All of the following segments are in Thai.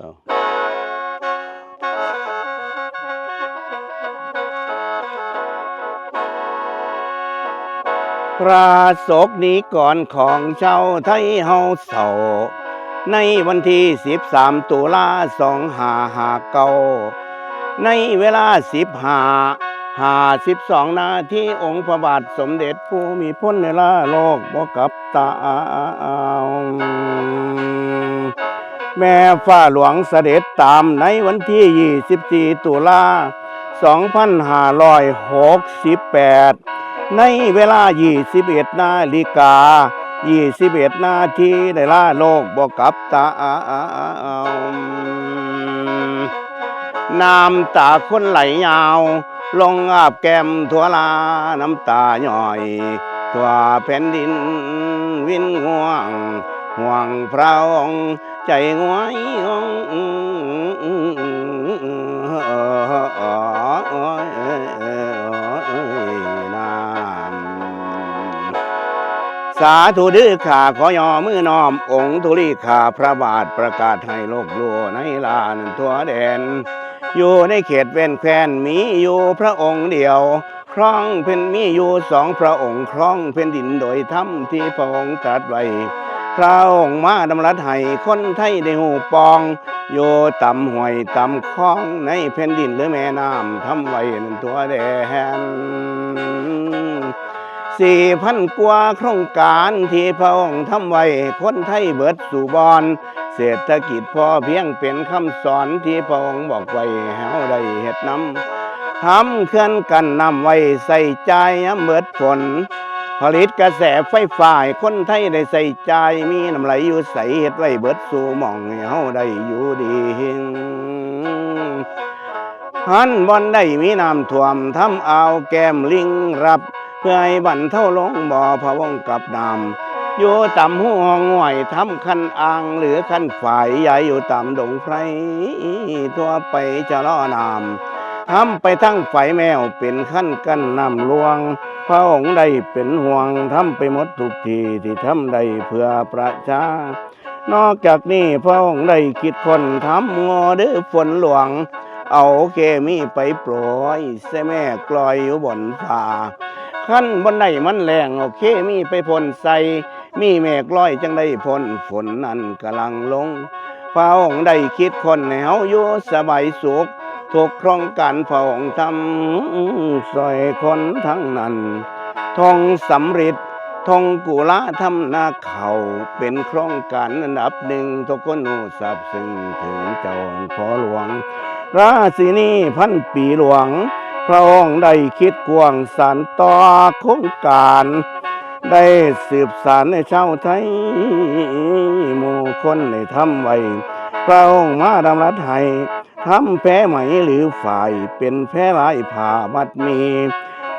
พระศกนิกรของชาวไทยเฮาเศร้าในวันที่13ตุลา2559ในเวลา15:52 นาทีองค์พระบาทสมเด็จภูมิพลเนราโลกบ่กลับตาแม่ฟ้าหลวงเสด็จตามในวันที่24ตุลา2568ในเวลา21:21 นาทีได้ลาโลกบ่กลับตาน้ำตาคนไหลยาวลงอาบแก้มทั่วลาน้ำตาย่อยทั่วแผ่นดินวินห่วงห่วงพระองค์ใจงวยสาธุดื้อข้าขอย่อมือน้อมองค์ธุลีข้าพระบาทประกาศให้โลกรู้ในลานทั่วแดนอยู่ในเขตเว้นแคว้นมีอยู่พระองค์เดียวครองเพ่นมีอยู่2พระองค์ครองแผ่นดินโดยธรรมที่พระองค์ตรัสไว้พระองค์มาดำรัสให้คนไทยได้หูปองอยู่ต่ำห้วยต่ำคลองในแผ่นดินหรือแม่น้ำทำไว้นั่นทั่วแดน4,000 กว่าโครงการที่พระองค์ทำไว้คนไทยเบิดสู่บอนเศรษฐกิจพอเพียงเป็นคำสอนที่พระองค์บอกไว้ให้เฮาได้เฮ็ดนำทำเขื่อนกันน้ำไว้ใส่ใจยามเบิดฝนผลิตกระแสไฟฟ้าให้คนไทยได้ใส่ใจมีน้ำไหลอยู่ใสเฮ็ดไว้เบิดสู่หม่องให้เฮาได้อยู่ดีหันบ่อนได้มีน้ำท่วมทำเอาแก้มลิงรับเพื่อให้บรรเทาลงบ่อพระวงกับน้ำอยู่ต่ำหัวง่อยทำคันอ่างหรือคันฝ่ายใหญ่อยู่ต่ำดงไพรทั่วไปจะล่อน้ำทำไปทั้งไฟแมวเป็นขั้นกันน้ำลวงพระองค์ได้เป็นห่วงทำไปหมดทุกทีที่ทำได้เพื่อประชานอกจากนี้พระองค์ได้คิดคนทำงอเด้อฝนหลวงเอาเคมีไปโปรยใส่แม่กลอยอยู่บนฟ้าขั้นบนได้มันแรงเอาเคมีไปพ่นใส่มีเมฆลอยจังได้พ้นฝนนั้นกำลังลงพระองค์ได้คิดคนให้เฮาอยู่สบายสุขทุกโครงการพระองค์ทำสอยคนทั้งนั้นทองสำริดทองกุลาทำนาเขาเป็นโครงการอันดับหนึ่งทุกคนหูทราบซึ้งถึงเจ้าพ่อหลวงราชินีพันปีหลวงพระองค์ได้คิดกว้างสานต่อโครงการได้สืบสานในชาวไทยหมู่คนได้ทำไว้พระองค์มาดำรัสให้ทำแพ้ไหมหรือฝ่ายเป็นแพ้ลายผ่ามัดมี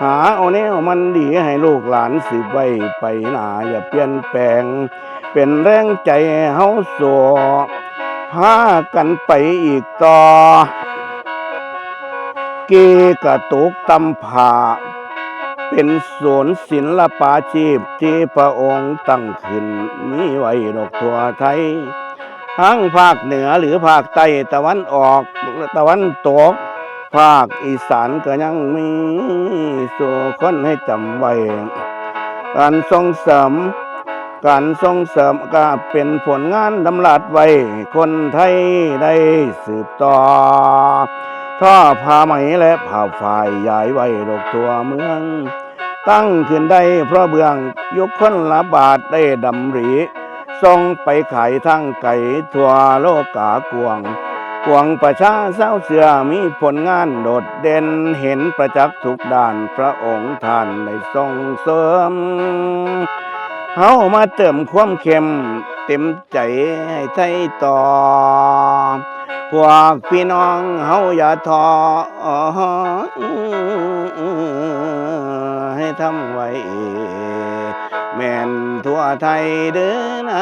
หาเอาแนวมันดีให้ลูกหลานสืบไว้ไปหน้าอย่าเปลี่ยนแปลงเป็นแรงใจเฮาสัวพากันไปอีกต่อกีกระตุกตำผาเป็นศูนย์ศิลปาชีพที่พระองค์ตั้งขึ้นมีไว้ดอกทั่วไทยทั้งภาคเหนือหรือภาคใต้ตะวันออกตะวันตกภาคอีสานก็ยังมีสู่คนให้จำไว้การส่งเสริมก็เป็นผลงานดำรัสไว้คนไทยได้สืบต่อท่อผ้าไหมและผ้าฝ่ายย้ายไว้ดอกทั่วเมืองตั้งขึ้นได้เพราะเบื้องยุคคนละบาทได้ดำริส่งไปขายทั้งไก่ทั่วโลกากวงประชาชาวเสือมีผลงานโดดเด่นเห็นประจักษ์ทุกด้านพระองค์ท่านได้ส่งเสริมเฮามาเติมความเข้มเต็มใจให้ไทยต่อพวกพี่น้องเฮาอย่าท้อให้ทำไว้แม่นทั่วไทยเด้อไหน